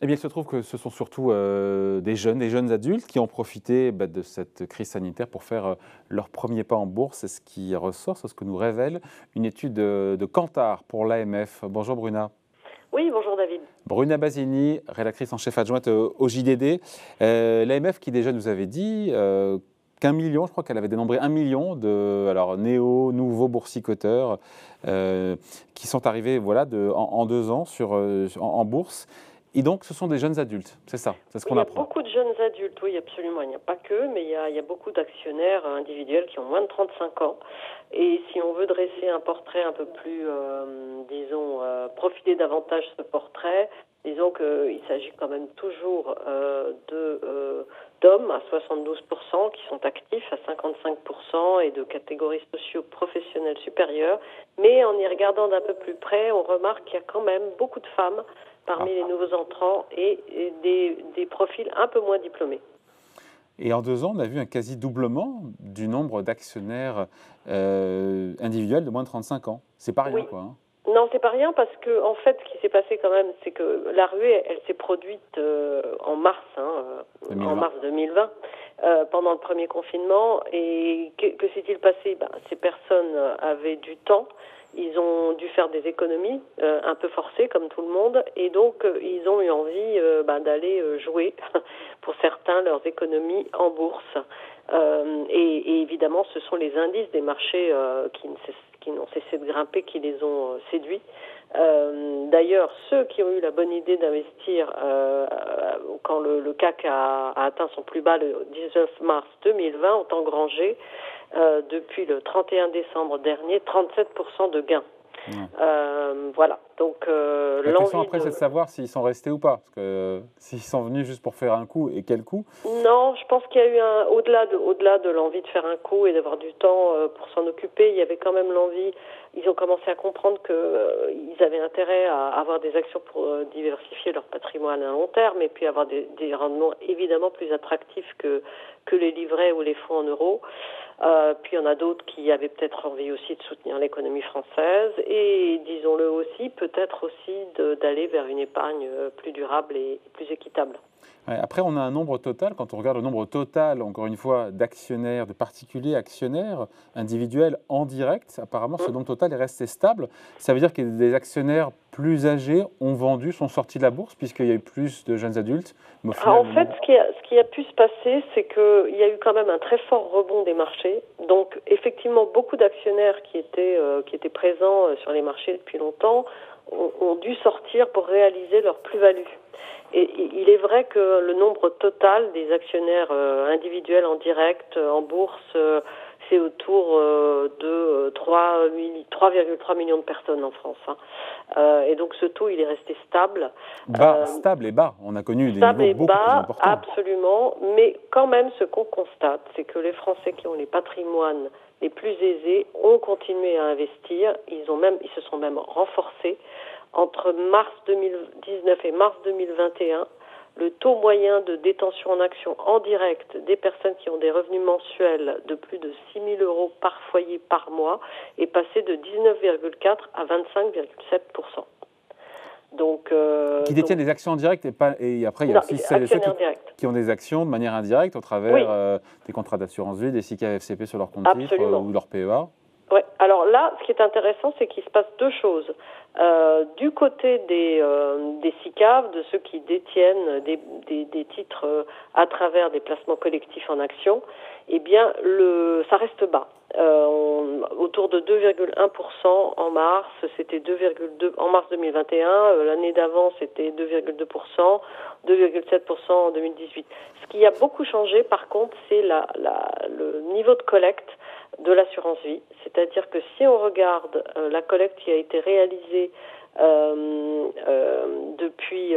Eh bien, il se trouve que ce sont surtout des jeunes adultes qui ont profité de cette crise sanitaire pour faire leur premier pas en bourse. C'est ce qui ressort, c'est ce que nous révèle une étude de Kantar pour l'AMF. Bonjour Bruna. Oui, bonjour David. Bruna Basini, rédactrice en chef adjointe au JDD. L'AMF qui déjà nous avait dit qu'un million, je crois qu'elle avait dénombré 1 million de nouveaux boursicoteurs qui sont arrivés en 2 ans en bourse. Et donc, ce sont des jeunes adultes, c'est ça, c'est ce qu'on apprend. Il y a beaucoup de jeunes adultes, oui, absolument. Il n'y a pas que, mais il y a beaucoup d'actionnaires individuels qui ont moins de 35 ans. Et si on veut dresser un portrait un peu plus, profiter davantage de ce portrait, disons qu'il s'agit quand même toujours d'hommes à 72% qui sont actifs, à 55% et de catégories socio-professionnelles supérieures. Mais en y regardant d'un peu plus près, on remarque qu'il y a quand même beaucoup de femmes parmi les nouveaux entrants et des profils un peu moins diplômés. Et en 2 ans, on a vu un quasi-doublement du nombre d'actionnaires individuels de moins de 35 ans. C'est pas rien, Oui. quoi. Hein. Non, c'est pas rien parce que en fait, ce qui s'est passé quand même, c'est que la ruée, elle s'est produite en mars 2020, pendant le premier confinement. Et que s'est-il passé? Ces personnes avaient du temps. Ils ont dû faire des économies, un peu forcées comme tout le monde, et donc ils ont eu envie d'aller jouer, pour certains, leurs économies en bourse. Et évidemment, ce sont les indices des marchés qui n'ont cessé de grimper qui les ont séduits. D'ailleurs, ceux qui ont eu la bonne idée d'investir quand le CAC a atteint son plus bas le 19 mars 2020 ont engrangé depuis le 31 décembre dernier 37% de gains. Voilà. Donc, la question après, c'est de savoir s'ils sont restés ou pas. Parce que s'ils sont venus juste pour faire un coup, et quel coup? Non, je pense qu'il y a eu au-delà de l'envie de faire un coup et d'avoir du temps pour s'en occuper, il y avait quand même l'envie. Ils ont commencé à comprendre qu'ils avaient intérêt à avoir des actions pour diversifier leur patrimoine à long terme et puis avoir des rendements évidemment plus attractifs que les livrets ou les fonds en euros. Puis il y en a d'autres qui avaient peut-être envie aussi de soutenir l'économie française et, disons-le aussi, peut-être aussi d'aller vers une épargne plus durable et plus équitable. Après, on a un nombre total, quand on regarde le nombre total, encore une fois, d'actionnaires, de particuliers actionnaires individuels en direct, apparemment ce nombre total est resté stable. Ça veut dire que des actionnaires plus âgés ont vendu, sont sortis de la bourse, puisqu'il y a eu plus de jeunes adultes. Mais en fait, ce qui a pu se passer, c'est qu'il y a eu quand même un très fort rebond des marchés. Donc, effectivement, beaucoup d'actionnaires qui étaient présents sur les marchés depuis longtemps ont dû sortir pour réaliser leur plus-value. Et il est vrai que le nombre total des actionnaires individuels en direct, en bourse, c'est autour de 3,3 millions de personnes en France. Et donc ce taux, il est resté stable. Stable et bas. On a connu des niveaux beaucoup plus importants. Absolument. Mais quand même, ce qu'on constate, c'est que les Français qui ont les patrimoines les plus aisés ont continué à investir. Ils se sont même renforcés. Entre mars 2019 et mars 2021, le taux moyen de détention en actions en direct des personnes qui ont des revenus mensuels de plus de 6 000 euros par foyer par mois est passé de 19,4 à 25,7%. Donc, qui détiennent des actions en direct et après il y a aussi ceux qui ont des actions de manière indirecte au travers des contrats d'assurance vie, des SICAV FCP sur leur compte titre ou leur PEA. Oui, alors là, ce qui est intéressant, c'est qu'il se passe deux choses. Du côté des SICAV, de ceux qui détiennent des titres à travers des placements collectifs en actions, eh bien, ça reste bas. Autour de 2,1% en mars, c'était 2,2% en mars 2021, l'année d'avant c'était 2,2%, 2,7% en 2018. Ce qui a beaucoup changé par contre, c'est le niveau de collecte de l'assurance vie, c'est-à-dire que si on regarde la collecte qui a été réalisée depuis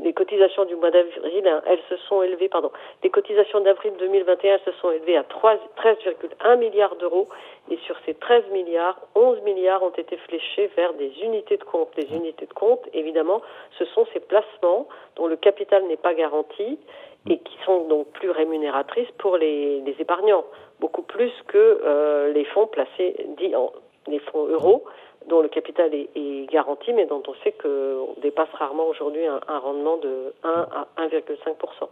les cotisations du mois d'avril, elles se sont élevées, les cotisations d'avril 2021 se sont élevées à 13,1 milliards d'euros et sur ces 13 milliards, 11 milliards ont été fléchés vers des unités de compte. Les unités de compte, évidemment, ce sont ces placements dont le capital n'est pas garanti et qui sont donc plus rémunératrices pour les épargnants, beaucoup plus que les fonds placés les fonds euros, dont le capital est garanti, mais dont on sait qu'on dépasse rarement aujourd'hui un rendement de 1 à 1,5%.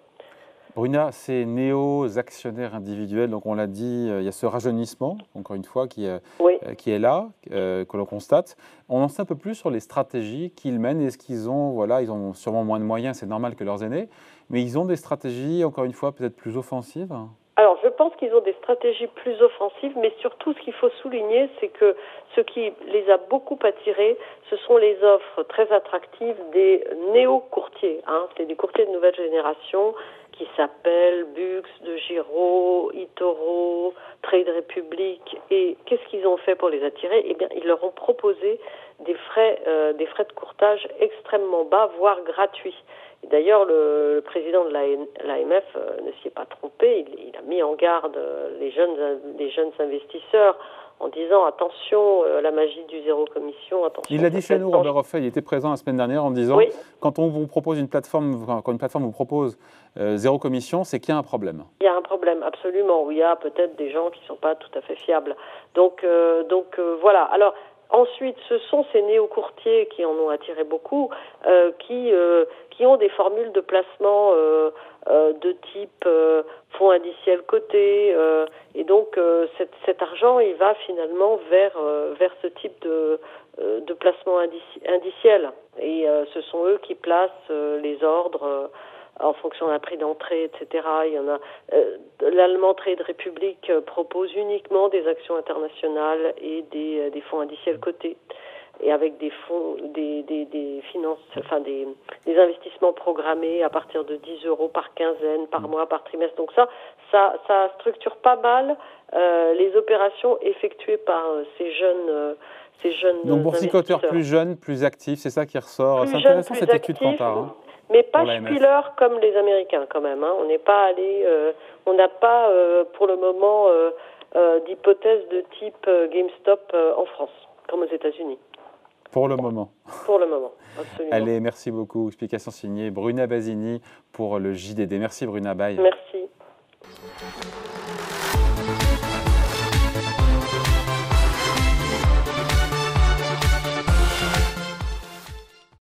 Bruna, ces néo-actionnaires individuels, donc on l'a dit, il y a ce rajeunissement, encore une fois, qui est là, que l'on constate. On en sait un peu plus sur les stratégies qu'ils mènent. Est-ce qu'ils ont, voilà, ils ont sûrement moins de moyens, c'est normal que leurs aînés, mais ils ont des stratégies, encore une fois, peut-être plus offensives? Alors, je pense qu'ils ont des stratégies plus offensives, mais surtout, ce qu'il faut souligner, c'est que ce qui les a beaucoup attirés, ce sont les offres très attractives des néo-courtiers. C'est des courtiers de nouvelle génération qui s'appellent Bux, De Giro, eToro, Trade Republic. Et qu'est-ce qu'ils ont fait pour les attirer? Eh bien, ils leur ont proposé des frais de courtage extrêmement bas, voire gratuits. D'ailleurs, le président de l'AMF ne s'y est pas trompé. Il a mis en garde les jeunes investisseurs en disant attention, la magie du zéro commission. Attention. Il l'a dit chez nous, Robert Hoffet. Il était présent la semaine dernière en disant quand on vous propose une plateforme, quand une plateforme vous propose zéro commission, c'est qu'il y a un problème. Il y a un problème, absolument. Où il y a peut-être des gens qui ne sont pas tout à fait fiables. Donc voilà. Alors. Ensuite, ce sont ces néo-courtiers qui en ont attiré beaucoup, qui ont des formules de placement de type fonds indiciels cotés, et donc cet argent, il va finalement vers ce type de placement indiciel. Et ce sont eux qui placent les ordres en fonction d'un prix d'entrée, etc. Il y en a. L'allemand Trade Republic propose uniquement des actions internationales et des fonds indiciels cotés, et avec des fonds, des finances, enfin des investissements programmés à partir de 10 euros par quinzaine, par mois, par trimestre. Donc ça structure pas mal les opérations effectuées par ces jeunes. Donc boursicoteurs plus jeunes, plus actifs, c'est ça qui ressort. C'est intéressant cette étude Kantar. Mais pas spoiler comme les Américains quand même. On n'est pas allé, on n'a pas pour le moment d'hypothèse de type GameStop en France, comme aux États-Unis. Pour le moment. Pour le moment, absolument. Allez, merci beaucoup. Explication signée Bruna Basini pour le JDD. Merci Bruna, bye. Merci.